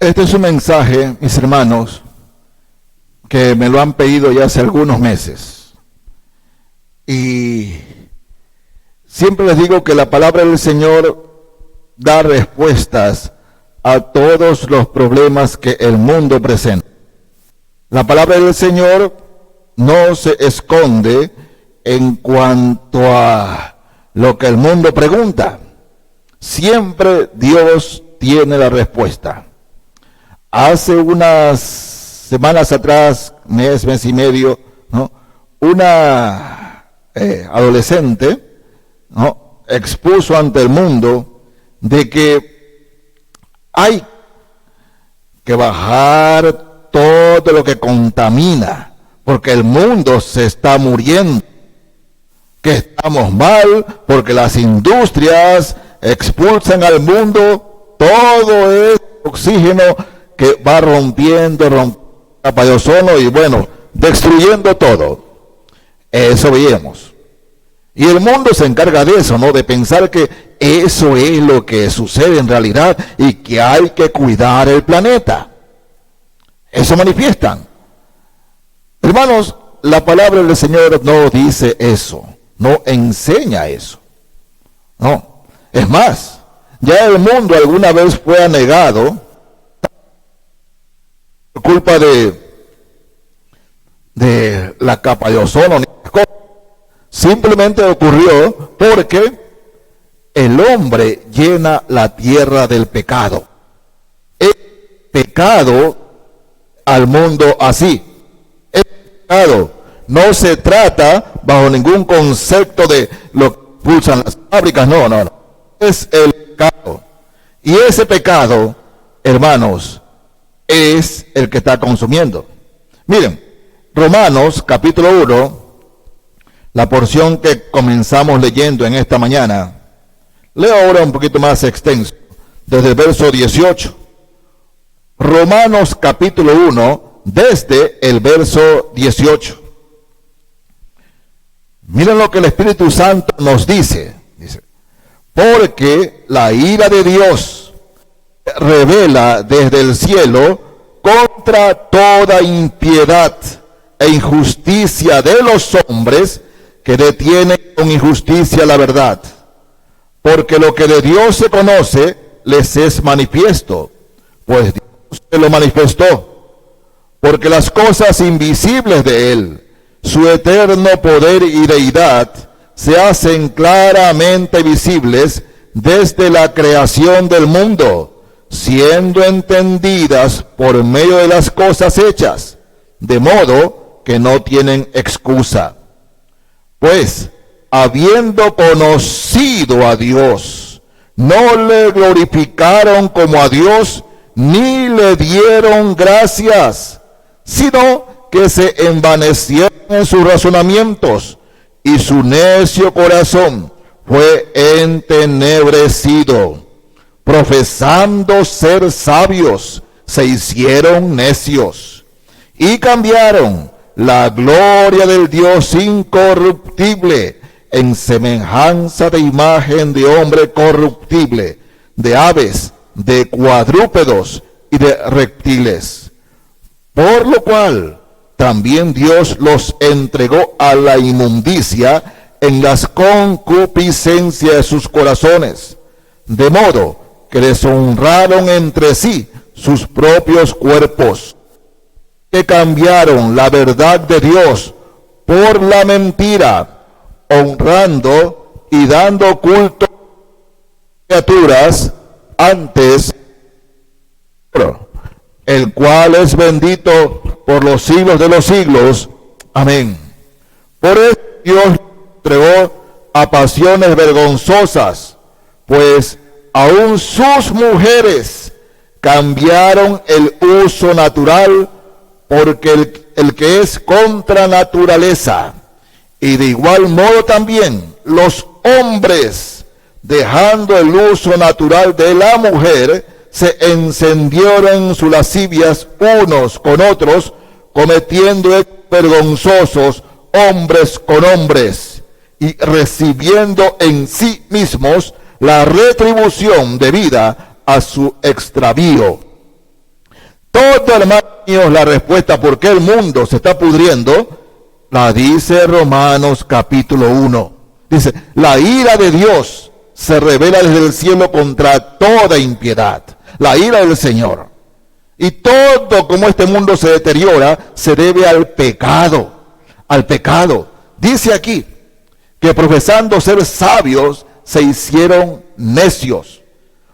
Este es un mensaje, mis hermanos, que me lo han pedido ya hace algunos meses. Y siempre les digo que la palabra del Señor da respuestas a todos los problemas que el mundo presenta. La palabra del Señor no se esconde en cuanto a lo que el mundo pregunta. Siempre Dios tiene la respuesta. Hace unas semanas atrás, mes y medio, ¿no?, una adolescente, ¿no?, expuso ante el mundo de que hay que bajar todo lo que contamina, porque el mundo se está muriendo, que estamos mal, porque las industrias expulsan al mundo todo ese oxígeno que va rompiendo capa de ozono y bueno, destruyendo todo. Eso veíamos. Y el mundo se encarga de eso, ¿no?, de pensar que eso es lo que sucede en realidad y que hay que cuidar el planeta. Eso manifiestan. Hermanos, la palabra del Señor no dice eso, no enseña eso. No. Es más, ya el mundo alguna vez fue anegado por culpa de la capa de ozono. Simplemente ocurrió porque el hombre llena la tierra del pecado. El pecado al mundo así. El pecado no se trata bajo ningún concepto de lo que impulsan las fábricas, no. Es el pecado. Y ese pecado, hermanos, es el que está consumiendo. Miren, Romanos capítulo 1, la porción que comenzamos leyendo en esta mañana. Leo ahora un poquito más extenso, desde el verso 18. Romanos capítulo 1, desde el verso 18. Miren lo que el Espíritu Santo nos dice. Dice, porque la ira de Dios revela desde el cielo contra toda impiedad e injusticia de los hombres que detienen con injusticia la verdad. Porque lo que de Dios se conoce les es manifiesto, pues Dios se lo manifestó. Porque las cosas invisibles de Él, su eterno poder y deidad, se hacen claramente visibles desde la creación del mundo, siendo entendidas por medio de las cosas hechas, de modo que no tienen excusa. Pues, habiendo conocido a Dios, no le glorificaron como a Dios, ni le dieron gracias, sino que se envanecieron en sus razonamientos, y su necio corazón fue entenebrecido. Profesando ser sabios, se hicieron necios, y cambiaron la gloria del Dios incorruptible en semejanza de imagen de hombre corruptible, de aves, de cuadrúpedos y de reptiles. Por lo cual también Dios los entregó a la inmundicia en las concupiscencias de sus corazones, de modo que deshonraron entre sí sus propios cuerpos, que cambiaron la verdad de Dios por la mentira, honrando y dando culto a criaturas antes, el cual es bendito por los siglos de los siglos. Amén. Por eso Dios entregó a pasiones vergonzosas, pues aún sus mujeres cambiaron el uso natural porque el que es contra naturaleza. Y de igual modo también los hombres, dejando el uso natural de la mujer, se encendieron sus lascivias unos con otros, cometiendo hechos vergonzosos hombres con hombres, y recibiendo en sí mismos la retribución debida a su extravío. Todo, hermanos míos, la respuesta por qué el mundo se está pudriendo, la dice Romanos capítulo 1. Dice, la ira de Dios se revela desde el cielo contra toda impiedad. La ira del Señor. Y todo como este mundo se deteriora, se debe al pecado. Al pecado. Dice aquí, que profesando ser sabios, se hicieron necios.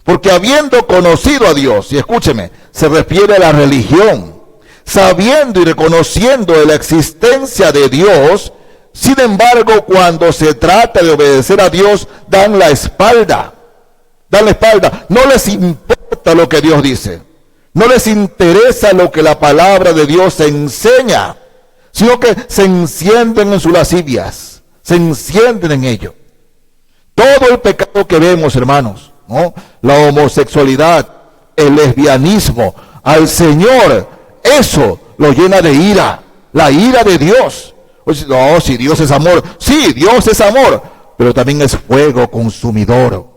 Porque habiendo conocido a Dios, y escúcheme, se refiere a la religión, sabiendo y reconociendo de la existencia de Dios, sin embargo, cuando se trata de obedecer a Dios, dan la espalda. Dan la espalda. No les importa lo que Dios dice. No les interesa lo que la palabra de Dios enseña, sino que se encienden en sus lascivias, se encienden en ello. Todo el pecado que vemos, hermanos, ¿no? La homosexualidad, el lesbianismo, al Señor, eso lo llena de ira, la ira de Dios. No, si Dios es amor, sí, Dios es amor, pero también es fuego consumidor.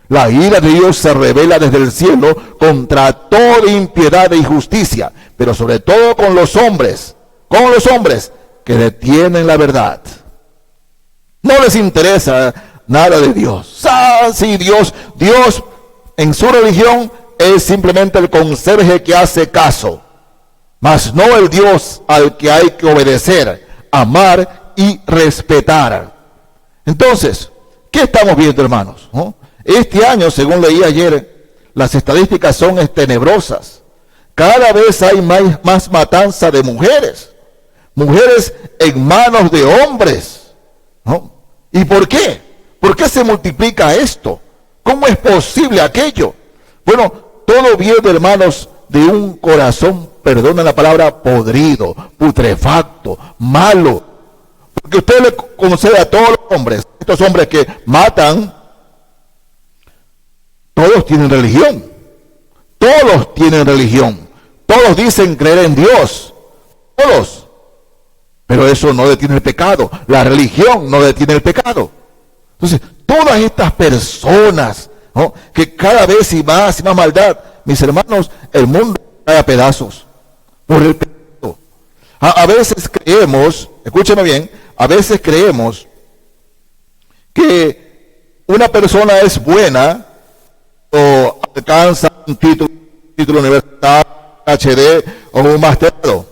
La ira de Dios se revela desde el cielo contra toda impiedad e injusticia, pero sobre todo con los hombres que detienen la verdad. No les interesa nada de Dios. Sí, Dios en su religión es simplemente el conserje que hace caso, mas no el Dios al que hay que obedecer, amar y respetar. Entonces, ¿qué estamos viendo, hermanos? ¿No? Este año, según leí ayer, las estadísticas son tenebrosas. Cada vez hay más matanza de mujeres en manos de hombres, ¿no? ¿Y por qué? ¿Por qué se multiplica esto? ¿Cómo es posible aquello? Bueno, todo viene, hermanos, de un corazón, perdonen la palabra, podrido, putrefacto, malo. Porque usted le concede a todos los hombres, estos hombres que matan, todos tienen religión. Todos tienen religión. Todos dicen creer en Dios. Todos. Pero eso no detiene el pecado. La religión no detiene el pecado. Entonces, todas estas personas, ¿no?, que cada vez y más maldad, mis hermanos, el mundo cae a pedazos por el pecado. A veces creemos, escúcheme bien, a veces creemos que una persona es buena o alcanza un título universitario, HD o un masterado,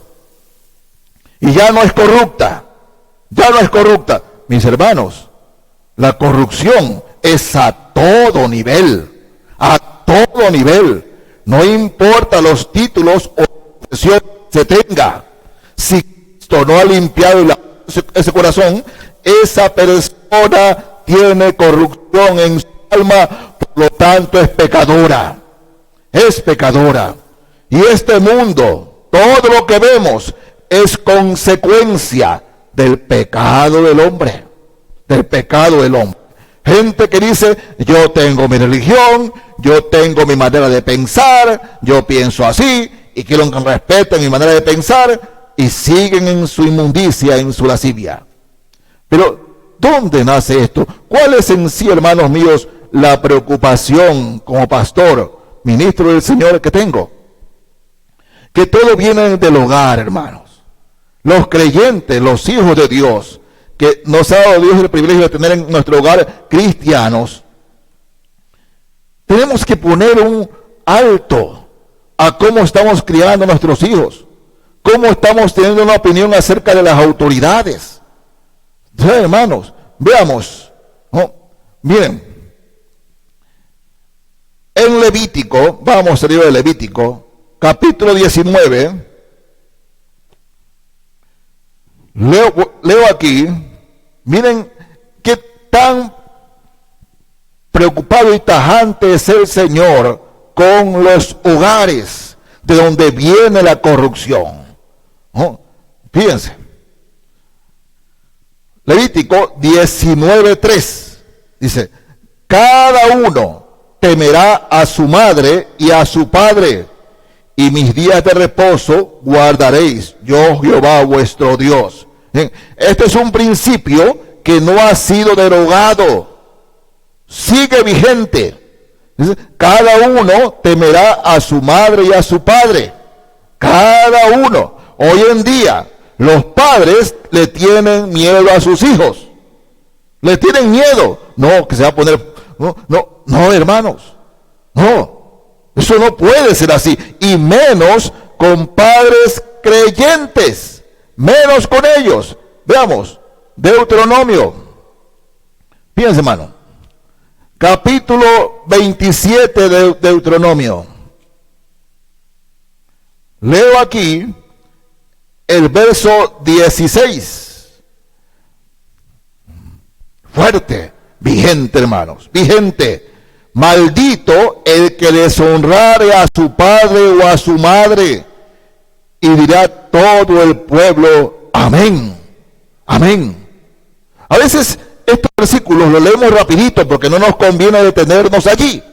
y ya no es corrupta. Mis hermanos, la corrupción es a todo nivel, no importa los títulos o profesión que se tenga. Si Cristo no ha limpiado ese corazón, esa persona tiene corrupción en su alma, por lo tanto es pecadora. Y este mundo, todo lo que vemos, es consecuencia del pecado del hombre. Gente que dice, yo tengo mi religión, yo tengo mi manera de pensar, yo pienso así, y quiero que respeten mi manera de pensar, y siguen en su inmundicia, en su lascivia. Pero, ¿dónde nace esto? ¿Cuál es en sí, hermanos míos, la preocupación como pastor, ministro del Señor que tengo? Que todo viene del hogar, hermanos. Los creyentes, los hijos de Dios, que nos ha dado Dios el privilegio de tener en nuestro hogar cristianos, tenemos que poner un alto a cómo estamos criando a nuestros hijos, cómo estamos teniendo una opinión acerca de las autoridades. Entonces, hermanos, veamos, ¿no? Miren, en Levítico, vamos al libro de Levítico, capítulo 19, leo aquí, miren qué tan preocupado y tajante es el Señor con los hogares de donde viene la corrupción. ¿No? Fíjense, Levítico 19:3 dice, cada uno temerá a su madre y a su padre, y mis días de reposo guardaréis, yo Jehová vuestro Dios. Este es un principio que no ha sido derogado, sigue vigente. Cada uno temerá a su madre y a su padre. Cada uno. Hoy en día, los padres le tienen miedo a sus hijos. Le tienen miedo. No, que se va a poner... No, hermanos. No. Eso no puede ser así. Y menos con padres creyentes. Menos con ellos. Veamos. Deuteronomio. Fíjense, hermano. Capítulo 27 de Deuteronomio. Leo aquí el verso 16. Fuerte, vigente, hermanos, vigente. Maldito el que deshonrare a su padre o a su madre. Y dirá todo el pueblo, amén, amén. A veces estos versículos los leemos rapidito porque no nos conviene detenernos allí.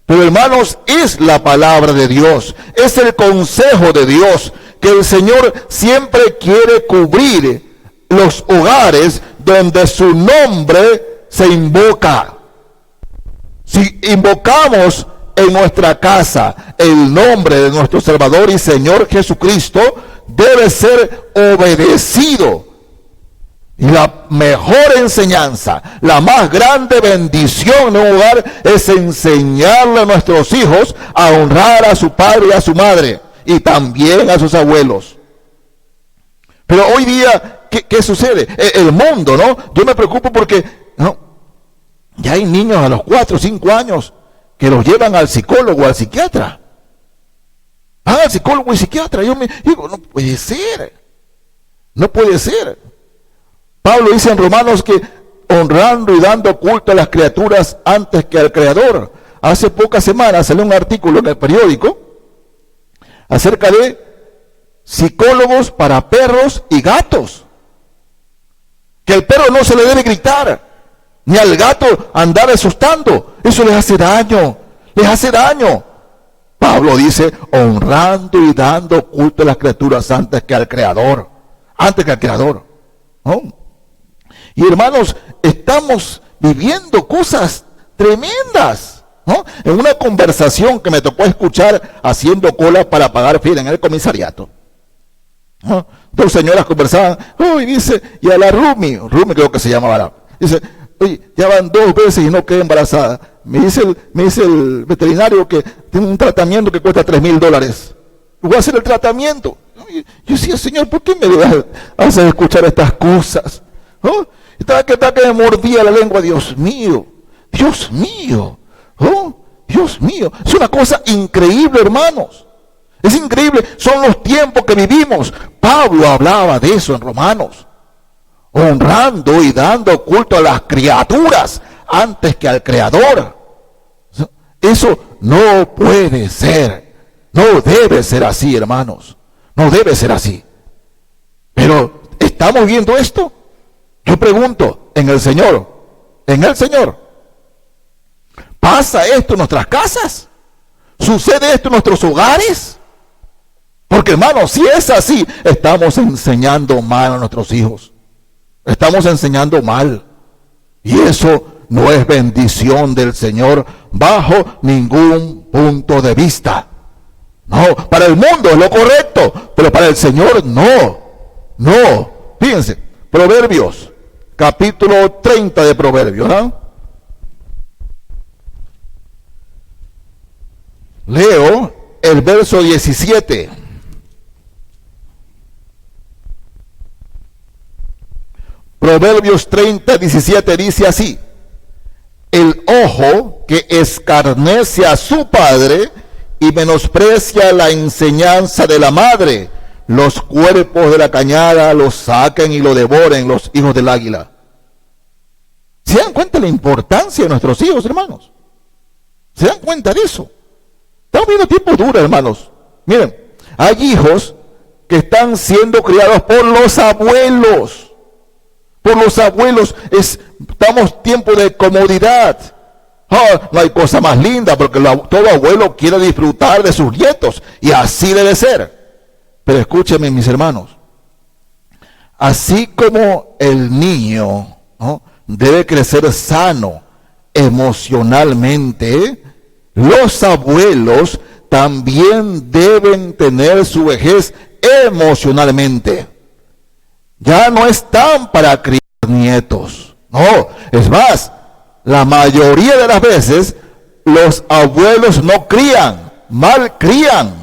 Pero hermanos, es la palabra de Dios, es el consejo de Dios, que el Señor siempre quiere cubrir los hogares donde su nombre se invoca. Si invocamos en nuestra casa el nombre de nuestro Salvador y Señor Jesucristo, debe ser obedecido. Y la mejor enseñanza, la más grande bendición en un hogar es enseñarle a nuestros hijos a honrar a su padre y a su madre y también a sus abuelos. Pero hoy día, ¿qué sucede? El mundo, ¿no? Yo me preocupo porque ya hay niños a los 4 o 5 años que los llevan al psicólogo o al psiquiatra. Van al psicólogo y psiquiatra. Yo me digo, no puede ser. No puede ser. Pablo dice en Romanos que honrando y dando culto a las criaturas antes que al Creador. Hace pocas semanas salió un artículo en el periódico acerca de psicólogos para perros y gatos. Que al perro no se le debe gritar, ni al gato andar asustando. Eso les hace daño, les hace daño. Pablo dice, honrando y dando culto a las criaturas antes que al Creador. Antes que al Creador. ¿No? Y hermanos, estamos viviendo cosas tremendas, ¿no? En una conversación que me tocó escuchar haciendo cola para pagar fila en el comisariato, ¿no? Dos señoras conversaban, dice, y a la Rumi creo que se llamaba, dice, oye, ya van 2 veces y no quedé embarazada. Me dice el veterinario que tiene un tratamiento que cuesta $3,000. Voy a hacer el tratamiento. Yo decía, Señor, ¿por qué me haces escuchar estas cosas? ¿No? Estaba que me mordía la lengua. Dios mío, Dios mío, Dios mío. Es una cosa increíble, hermanos. Es increíble, son los tiempos que vivimos. Pablo hablaba de eso en Romanos. Honrando y dando culto a las criaturas antes que al Creador. Eso no puede ser. No debe ser así, hermanos. No debe ser así. Pero, ¿estamos viendo esto? Yo pregunto, en el Señor, ¿pasa esto en nuestras casas? ¿Sucede esto en nuestros hogares? Porque, hermanos, si es así, estamos enseñando mal a nuestros hijos. Estamos enseñando mal. Y eso no es bendición del Señor bajo ningún punto de vista. No, para el mundo es lo correcto, pero para el Señor no. No. Fíjense, Proverbios, capítulo 30 de Proverbios, ¿no? Leo el verso 17. Proverbios 30, 17 dice así: el ojo que escarnece a su padre y menosprecia la enseñanza de la madre, los cuerpos de la cañada los saquen y lo devoren los hijos del águila. ¿Se dan cuenta de la importancia de nuestros hijos, hermanos? ¿Se dan cuenta de eso? Estamos viendo tiempos duros, hermanos. Miren, hay hijos que están siendo criados por los abuelos. Por los abuelos. Estamos tiempo de comodidad. No hay cosa más linda, porque todo abuelo quiere disfrutar de sus nietos, y así debe ser. Pero escúchenme, mis hermanos, así como el niño, ¿no?, debe crecer sano emocionalmente, los abuelos también deben tener su vejez emocionalmente. Ya no están para criar nietos. No, es más, la mayoría de las veces los abuelos no crían, mal crían.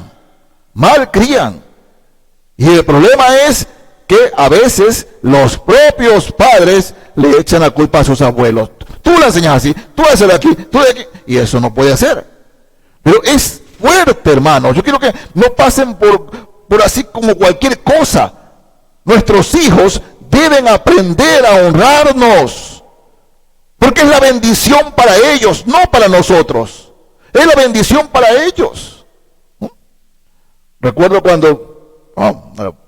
Y el problema es que a veces los propios padres le echan la culpa a sus abuelos. Tú la enseñas así, tú haces de aquí, tú de aquí, y eso no puede ser. Pero es fuerte, hermanos. Yo quiero que no pasen por así como cualquier cosa. Nuestros hijos deben aprender a honrarnos, porque es la bendición para ellos, no para nosotros. Es la bendición para ellos. Recuerdo cuando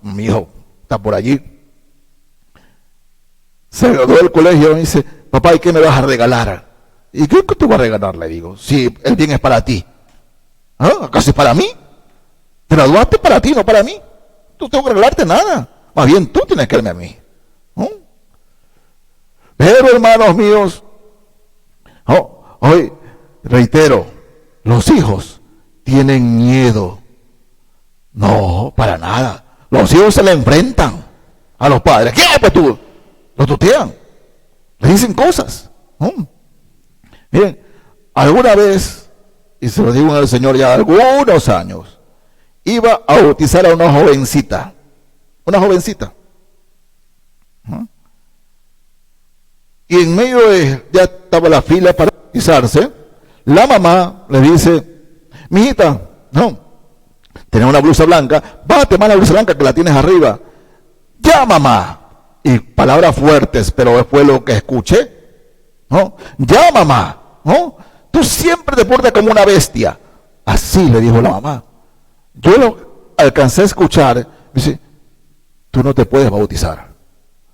mi hijo está por allí, se graduó del colegio y me dice: papá, ¿y qué me vas a regalar? ¿Y qué te voy a regalar? Le digo: si el bien es para ti. ¿Acaso es para mí? Te graduaste para ti, no para mí. No tengo que regalarte nada. Más bien tú tienes que darme a mí. Pero, hermanos míos, hoy reitero, los hijos tienen miedo. No, para nada. Los hijos se le enfrentan a los padres. ¿Qué? Pues tú lo tutean, le dicen cosas. Miren, alguna vez, y se lo digo al Señor ya algunos años, iba a bautizar a una jovencita. Y en medio de, ya estaba la fila para bautizarse, la mamá le dice: mijita, tenés una blusa blanca, bájate más la blusa blanca que la tienes arriba. Ya, mamá. Y palabras fuertes, pero fue lo que escuché. Ya, mamá. Tú siempre te portas como una bestia. Así le dijo la mamá. Yo lo alcancé a escuchar. Dice: tú no te puedes bautizar.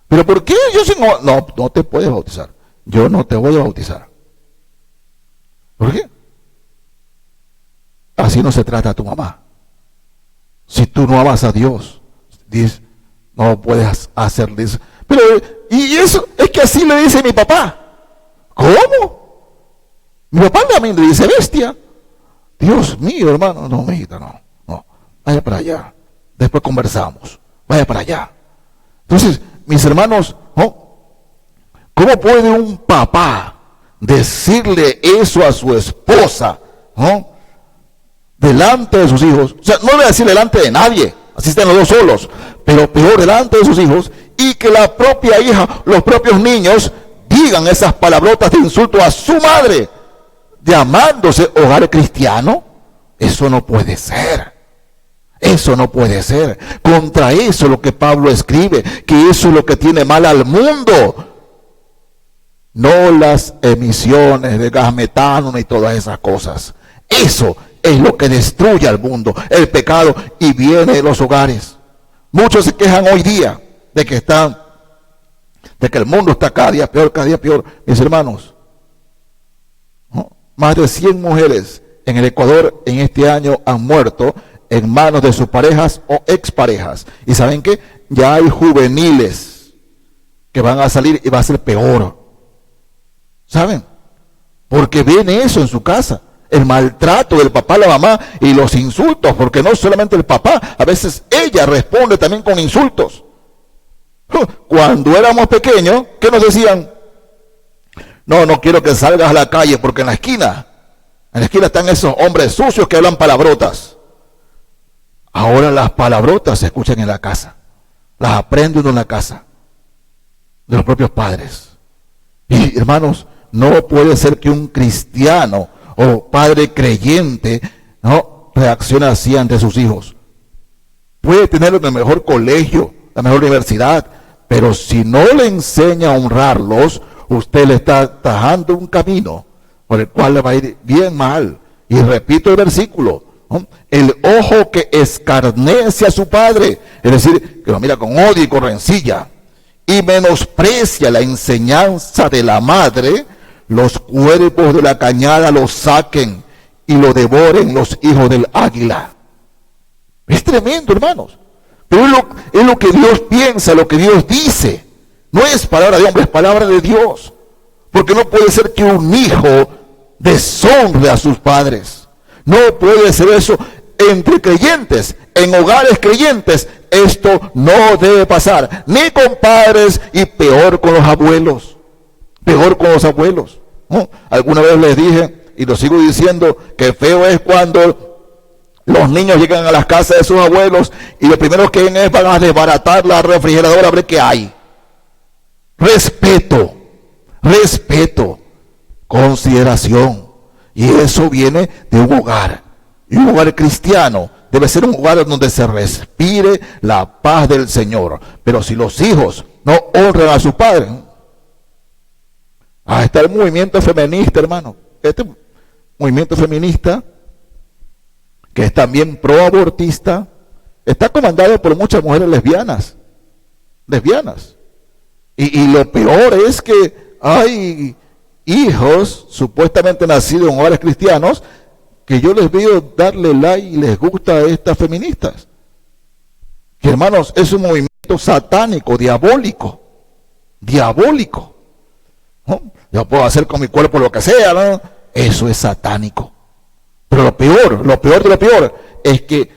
¿Pero por qué? No te puedes bautizar. Yo no te voy a bautizar. ¿Por qué? Así no se trata a tu mamá. Si tú no amas a Dios, dices, no puedes hacer eso. Pero, y eso es que así le dice mi papá. ¿Cómo? Mi papá también le dice bestia. Dios mío, hermano. No, mijita, no. Vaya para allá. Después conversamos. Vaya para allá. Entonces, mis hermanos, ¿cómo puede un papá decirle eso a su esposa? Delante de sus hijos. O sea, no le va a decir delante de nadie. Así están los dos solos. Pero peor delante de sus hijos. Y que la propia hija, los propios niños, digan esas palabrotas de insulto a su madre, llamándose hogar cristiano. Eso no puede ser. Eso no puede ser. Contra eso es lo que Pablo escribe, que eso es lo que tiene mal al mundo. No las emisiones de gas metano ni todas esas cosas. Eso es lo que destruye al mundo, el pecado, y viene de los hogares. Muchos se quejan hoy día de que el mundo está cada día peor. Mis hermanos, más de 100 mujeres en el Ecuador en este año han muerto en manos de sus parejas o exparejas. Y ¿saben qué? Ya hay juveniles que van a salir y va a ser peor. ¿Saben? Porque viene eso en su casa. El maltrato del papá a la mamá y los insultos, porque no solamente el papá, a veces ella responde también con insultos. Cuando éramos pequeños, ¿qué nos decían? No quiero que salgas a la calle porque en la esquina están esos hombres sucios que hablan palabrotas. Ahora las palabrotas se escuchan en la casa, las aprende uno en la casa, de los propios padres. Y hermanos, no puede ser que un cristiano o padre creyente reaccione así ante sus hijos. Puede tenerlo en el mejor colegio, la mejor universidad, pero si no le enseña a honrarlos, usted le está tajando un camino por el cual le va a ir bien mal. Y repito el versículo: el ojo que escarnece a su padre, es decir, que lo mira con odio y con rencilla, y menosprecia la enseñanza de la madre, los cuervos de la cañada lo saquen y lo devoren los hijos del águila. Es tremendo, hermanos. Pero es lo que Dios piensa, lo que Dios dice. No es palabra de hombre, es palabra de Dios. Porque no puede ser que un hijo deshonre a sus padres. No puede ser eso entre creyentes, en hogares creyentes, esto no debe pasar, ni con padres y peor con los abuelos, peor con los abuelos, ¿no? Alguna vez les dije, y lo sigo diciendo, que feo es cuando los niños llegan a las casas de sus abuelos y lo primero que ven es van a desbaratar la refrigeradora a ver qué hay. Respeto, consideración. Y eso viene de un hogar. Y un hogar cristiano debe ser un hogar donde se respire la paz del Señor. Pero si los hijos no honran a sus padres, está el movimiento feminista, hermano. Este movimiento feminista, que es también pro-abortista, está comandado por muchas mujeres lesbianas. Y lo peor es que hay hijos supuestamente nacidos en hogares cristianos que yo les veo darle like y les gusta a estas feministas. Que, hermanos, es un movimiento satánico, diabólico. ¿No? Yo puedo hacer con mi cuerpo lo que sea, ¿no? Eso es satánico. Pero lo peor de lo peor es que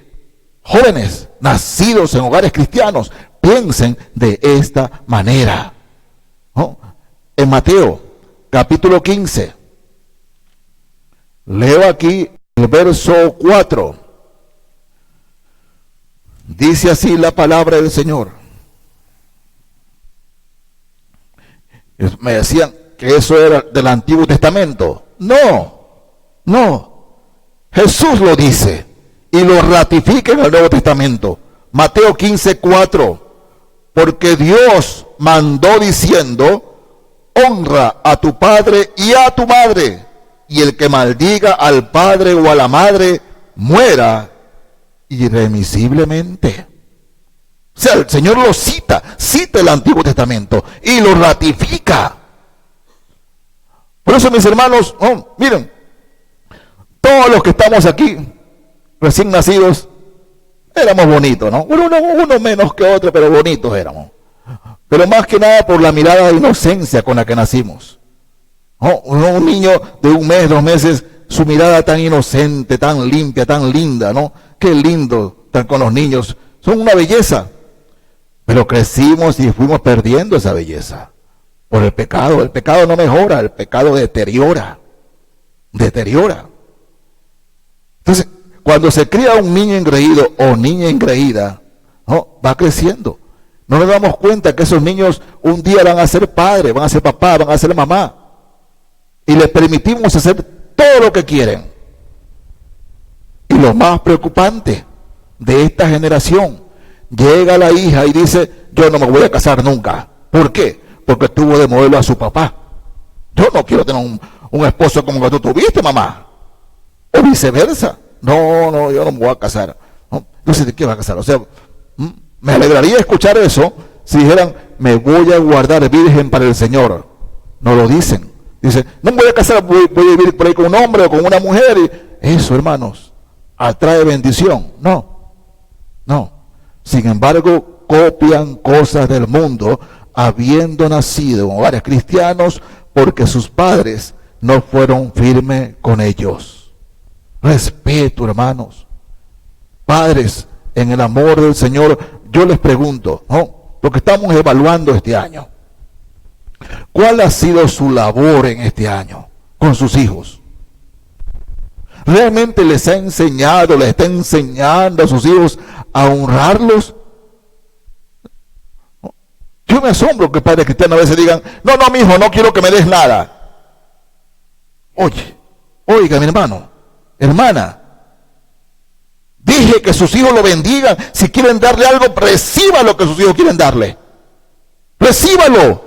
jóvenes nacidos en hogares cristianos piensen de esta manera, ¿no? En Mateo capítulo 15, leo aquí el verso 4, dice así la palabra del Señor. Me decían que eso era del Antiguo Testamento. No. Jesús lo dice y lo ratifica en el Nuevo Testamento. Mateo 15, 4. Porque Dios mandó diciendo: honra a tu padre y a tu madre, y el que maldiga al padre o a la madre muera irremisiblemente. O sea, el Señor lo cita el Antiguo Testamento y lo ratifica. Por eso, mis hermanos, miren, todos los que estamos aquí, recién nacidos, éramos bonitos, ¿no? Uno menos que otro, pero bonitos éramos. Pero más que nada por la mirada de inocencia con la que nacimos. Un niño de 1 mes, 2 meses, su mirada tan inocente, tan limpia, tan linda, ¿no? Qué lindo estar con los niños, son una belleza. Pero crecimos y fuimos perdiendo esa belleza por el pecado. El pecado no mejora, el pecado deteriora. Entonces, cuando se cría un niño engreído o niña engreída, va creciendo. No nos damos cuenta que esos niños un día van a ser padres, van a ser papá, van a ser mamá. Y les permitimos hacer todo lo que quieren. Y lo más preocupante de esta generación, llega la hija y dice: yo no me voy a casar nunca. ¿Por qué? Porque tuvo de modelo a su papá. Yo no quiero tener un esposo como que tú tuviste, mamá. O viceversa. No, yo no me voy a casar. No sé de qué va a casar. O sea, me alegraría escuchar eso si dijeran: me voy a guardar virgen para el Señor. No lo dicen. Dicen: no me voy a casar, voy a vivir por ahí con un hombre o con una mujer. Y eso, hermanos, atrae bendición. No. Sin embargo, copian cosas del mundo, habiendo nacido en hogares cristianos, porque sus padres no fueron firmes con ellos. Respeto, hermanos. Padres, en el amor del Señor, yo les pregunto, lo que estamos evaluando este año, ¿cuál ha sido su labor en este año con sus hijos? ¿Realmente les está enseñando a sus hijos a honrarlos? Yo me asombro que padres cristianos a veces digan: no, mi hijo, no quiero que me des nada. Oiga, mi hermano, hermana, dije que sus hijos lo bendigan. Si quieren darle algo, reciba lo que sus hijos quieren darle. Recíbalo.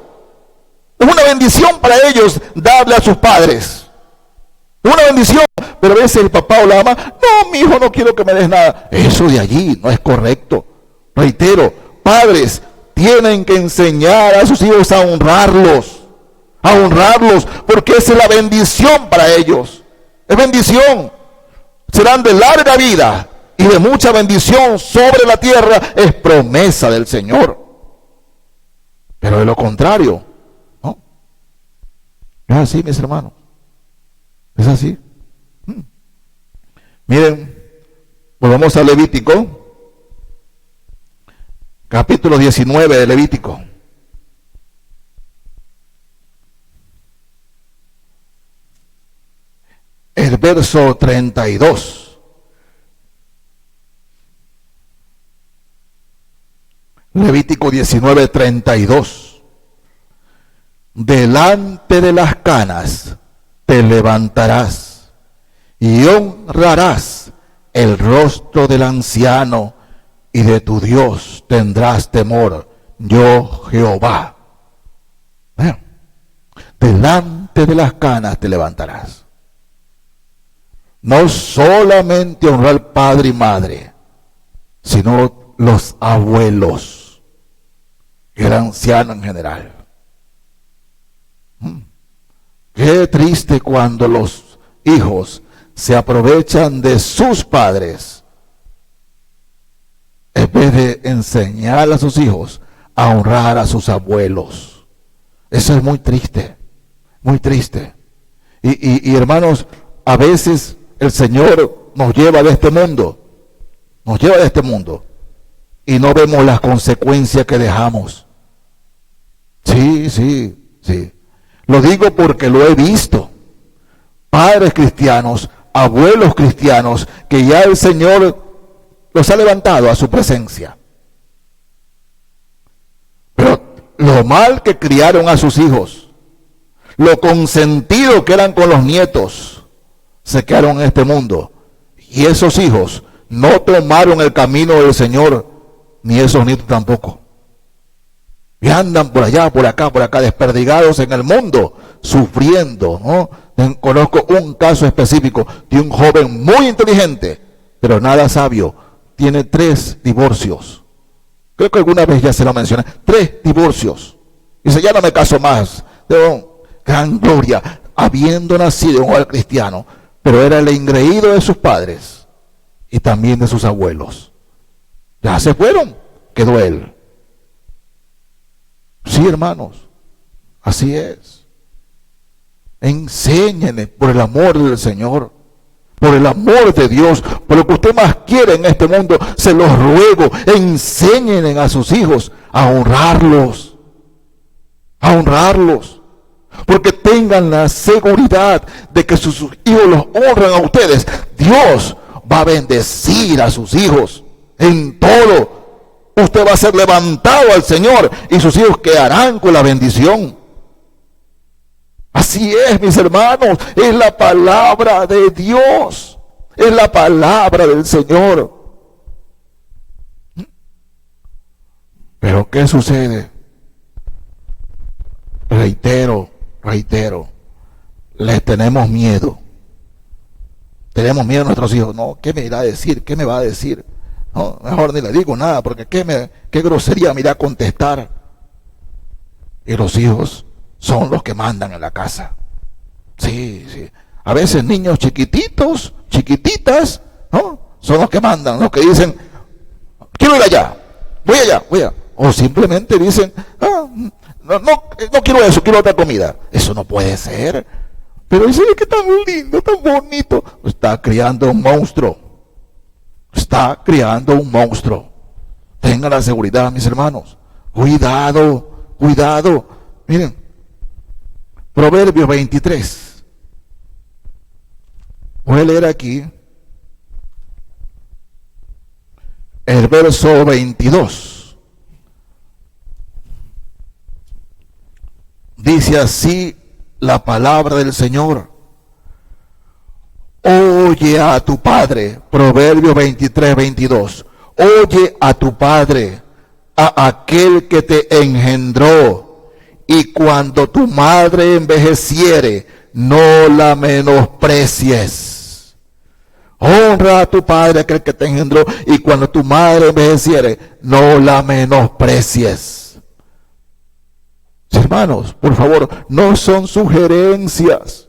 Es una bendición para ellos darle a sus padres. Es una bendición. Pero a veces el papá o la mamá: no, mi hijo, no quiero que me des nada. Eso de allí no es correcto. Reitero, padres tienen que enseñar a sus hijos a honrarlos, porque esa es la bendición para ellos. Es bendición. Serán de larga vida y de mucha bendición sobre la tierra, es promesa del Señor. Pero de lo contrario, no es así, mis hermanos. Es así. Miren, Volvamos a Levítico, capítulo 19 de Levítico. El verso 32. Levítico 19, 32. Delante de las canas te levantarás y honrarás el rostro del anciano, y de tu Dios tendrás temor, yo Jehová. Delante de las canas te levantarás. No solamente honrar padre y madre, sino los abuelos, el anciano en general. Qué triste cuando los hijos se aprovechan de sus padres en vez de enseñar a sus hijos a honrar a sus abuelos. Eso es muy triste, muy triste. Y hermanos, a veces el Señor nos lleva de este mundo, y no vemos las consecuencias que dejamos. Sí. Lo digo porque lo he visto. Padres cristianos, abuelos cristianos, que ya el Señor los ha levantado a su presencia. Pero lo mal que criaron a sus hijos, lo consentido que eran con los nietos, se quedaron en este mundo. Y esos hijos no tomaron el camino del Señor, ni esos nietos tampoco. Y andan por allá, por acá, desperdigados en el mundo, sufriendo, ¿no? Conozco un caso específico de un joven muy inteligente, pero nada sabio. Tiene 3 divorcios. Creo que alguna vez ya se lo mencioné. 3 divorcios. Dice, ya no me caso más. Pero, gran gloria, habiendo nacido en un hogar cristiano, pero era el engreído de sus padres y también de sus abuelos. Ya se fueron, quedó él. Sí, hermanos, así es. Enséñenle por el amor del Señor, por el amor de Dios, por lo que usted más quiere en este mundo, se los ruego, enséñenle a sus hijos a honrarlos, porque tengan la seguridad de que sus hijos los honran a ustedes. Dios va a bendecir a sus hijos en todo. Usted va a ser levantado al Señor y sus hijos quedarán con la bendición. Así es, mis hermanos, es la palabra de Dios, es la palabra del Señor. Pero ¿qué sucede? Reitero, les tenemos miedo. Tenemos miedo a nuestros hijos. No, ¿qué me irá a decir? ¿Qué me va a decir? No, mejor ni le digo nada, porque qué grosería me irá a contestar. Y los hijos son los que mandan en la casa. Sí. A veces niños chiquititas, ¿no? Son los que mandan, los que dicen, quiero ir allá, voy allá. O simplemente dicen, no quiero eso, quiero otra comida. Eso no puede ser. Pero dice que tan lindo, tan bonito. Está criando un monstruo. Tengan la seguridad, mis hermanos. Cuidado. Miren, Proverbios 23. Voy a leer aquí el verso 22. Dice así la palabra del Señor. Oye a tu padre, Proverbios 23, 22. Oye a tu padre, a aquel que te engendró, y cuando tu madre envejeciere, no la menosprecies. Honra a tu padre, aquel que te engendró, y cuando tu madre envejeciere, no la menosprecies. Hermanos, por favor, no son sugerencias.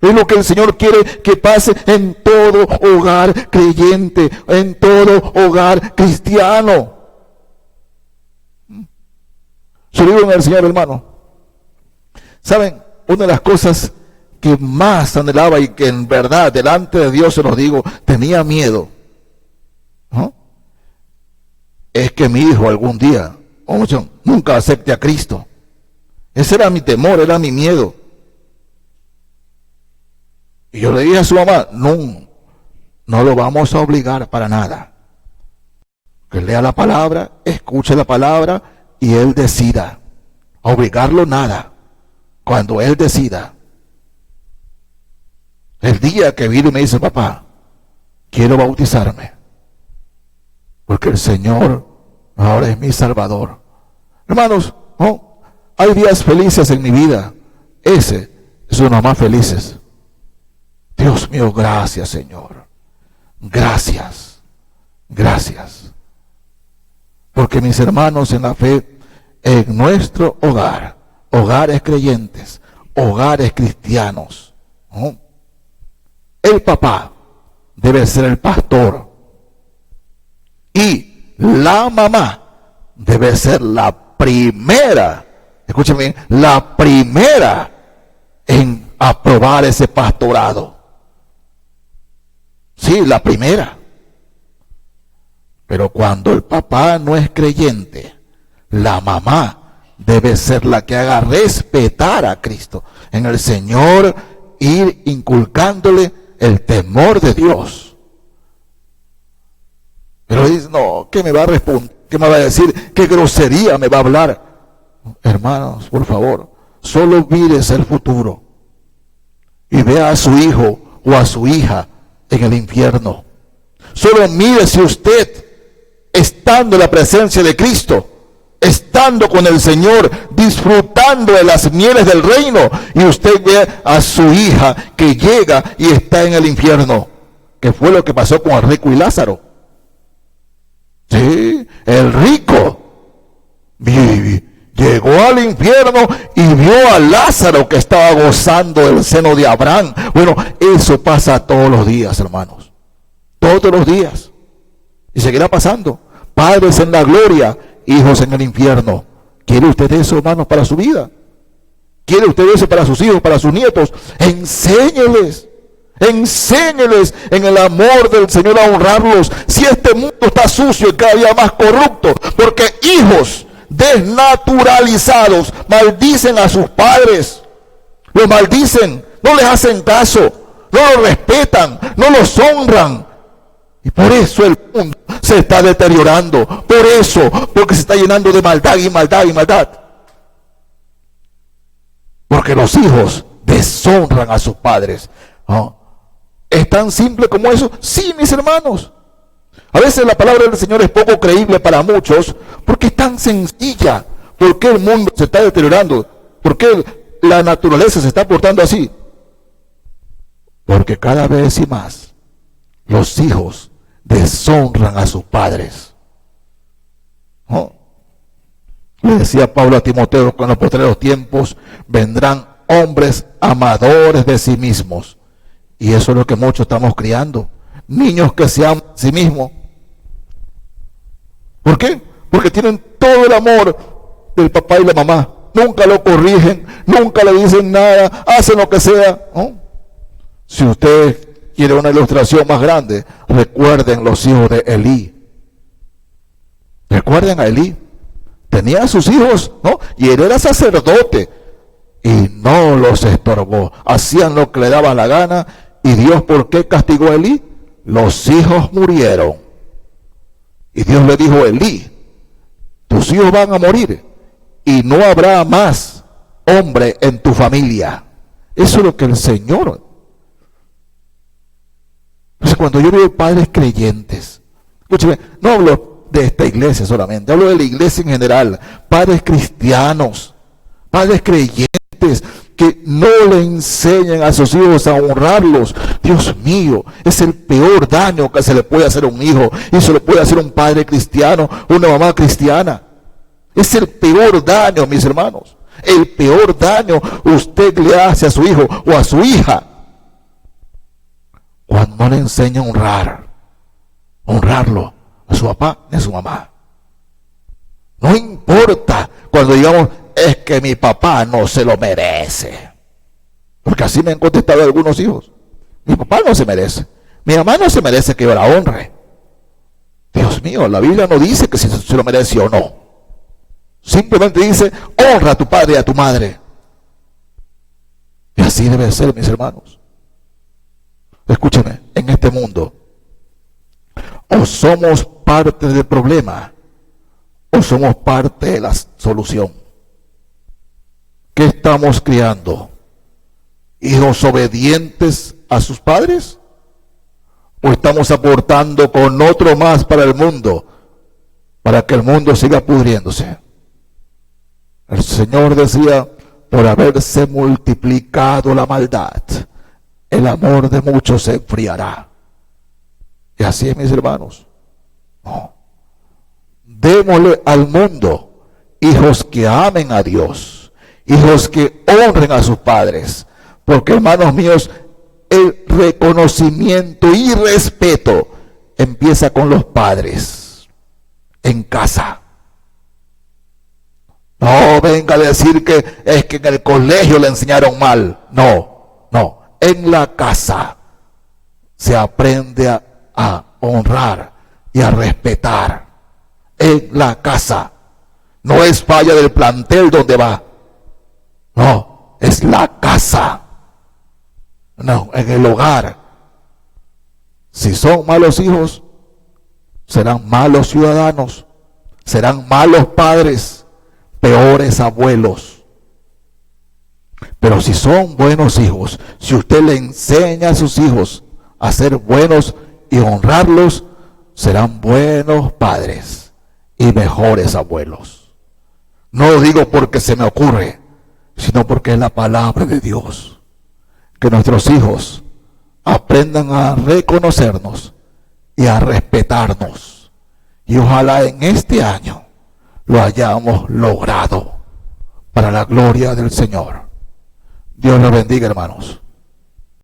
Es lo que el Señor quiere que pase en todo hogar creyente, en todo hogar cristiano. Se lo digo en el Señor, hermano. ¿Saben? Una de las cosas que más anhelaba y que en verdad delante de Dios se los digo, tenía miedo, ¿no? Es que mi hijo algún día, nunca acepte a Cristo. Ese era mi temor, era mi miedo. Y yo le dije a su mamá, no lo vamos a obligar para nada. Que lea la palabra, escuche la palabra y él decida. Obligarlo nada. Cuando él decida. El día que vino y me dice, papá, quiero bautizarme. Porque el Señor ahora es mi Salvador. Hermanos, ¿no? Hay días felices en mi vida. Ese es uno de los más felices. Dios mío, gracias, Señor. Gracias. Gracias. Porque mis hermanos en la fe, en nuestro hogar, hogares creyentes, hogares cristianos, ¿no? El papá debe ser el pastor y la mamá debe ser la primera, escúchame bien, la primera en aprobar ese pastorado. Sí, la primera. Pero cuando el papá no es creyente, la mamá debe ser la que haga respetar a Cristo en el Señor, ir inculcándole el temor de Dios. Pero dice, no, ¿qué me va a responder? ¿Qué me va a decir? ¿Qué grosería me va a hablar? Hermanos, por favor, solo mires el futuro y vea a su hijo o a su hija en el infierno. Solo mire si usted, estando en la presencia de Cristo, estando con el Señor, disfrutando de las mieles del reino, y usted ve a su hija que llega y está en el infierno, que fue lo que pasó con el rico y Lázaro. Sí, el rico llegó al infierno y vio a Lázaro que estaba gozando del seno de Abraham. Bueno, eso pasa todos los días, hermanos, todos los días, y seguirá pasando. Padres en la gloria, hijos en el infierno. ¿Quiere usted eso, hermanos, para su vida? ¿Quiere usted eso para sus hijos, para sus nietos? Enséñeles en el amor del Señor a honrarlos. Si este mundo está sucio y cada día más corrupto, porque hijos desnaturalizados maldicen a sus padres, los maldicen, no les hacen caso, no los respetan, no los honran. Y por eso el mundo se está deteriorando. Por eso, porque se está llenando de maldad y maldad y maldad. Porque los hijos deshonran a sus padres. ¿No? ¿Es tan simple como eso? Sí, mis hermanos. A veces la palabra del Señor es poco creíble para muchos, porque es tan sencilla. ¿Por qué el mundo se está deteriorando? ¿Por qué la naturaleza se está portando así? Porque cada vez y más los hijos deshonran a sus padres. ¿No? Le decía Pablo a Timoteo, con los postreros tiempos vendrán hombres amadores de sí mismos. Y eso es lo que muchos estamos criando. Niños que se aman a sí mismos. ¿Por qué? Porque tienen todo el amor del papá y la mamá. Nunca lo corrigen, nunca le dicen nada, hacen lo que sea. ¿No? Si usted quiere una ilustración más grande, recuerden los hijos de Elí. Recuerden a Elí. Tenía a sus hijos, ¿no? Y él era sacerdote. Y no los estorbó. Hacían lo que le daba la gana. ¿Y Dios por qué castigó a Elí? Los hijos murieron. Y Dios le dijo a Elí, tus hijos van a morir. Y no habrá más hombre en tu familia. Eso es lo que el Señor. Entonces, cuando yo veo padres creyentes, escúcheme, no hablo de esta iglesia solamente, hablo de la iglesia en general, padres cristianos, padres creyentes que no le enseñan a sus hijos a honrarlos. Dios mío, es el peor daño que se le puede hacer a un hijo, y se le puede hacer a un padre cristiano, una mamá cristiana. Es el peor daño, mis hermanos, el peor daño usted le hace a su hijo o a su hija cuando no le enseña a honrarlo a su papá y a su mamá. No importa cuando digamos, es que mi papá no se lo merece. Porque así me han contestado algunos hijos. Mi papá no se merece. Mi mamá no se merece que yo la honre. Dios mío, la Biblia no dice que si se lo merece o no. Simplemente dice, honra a tu padre y a tu madre. Y así debe ser, mis hermanos. Escúcheme, en este mundo, o somos parte del problema, o somos parte de la solución. ¿Qué estamos criando? ¿Hijos obedientes a sus padres? ¿O estamos aportando con otro más para el mundo, para que el mundo siga pudriéndose? El Señor decía, por haberse multiplicado la maldad, el amor de muchos se enfriará. Y así es, mis hermanos. No. Démosle al mundo hijos que amen a Dios, hijos que honren a sus padres, porque, hermanos míos, el reconocimiento y respeto empieza con los padres en casa. No venga a decir que es que en el colegio le enseñaron mal. No, no. En la casa se aprende a honrar y a respetar. En la casa. No es falla del plantel donde va. No, es la casa. No, en el hogar. Si son malos hijos, serán malos ciudadanos, serán malos padres, peores abuelos. Pero si son buenos hijos, si usted le enseña a sus hijos a ser buenos y honrarlos, serán buenos padres y mejores abuelos. No lo digo porque se me ocurre, sino porque es la palabra de Dios. Que nuestros hijos aprendan a reconocernos y a respetarnos. Y ojalá en este año lo hayamos logrado para la gloria del Señor. Dios los bendiga, hermanos.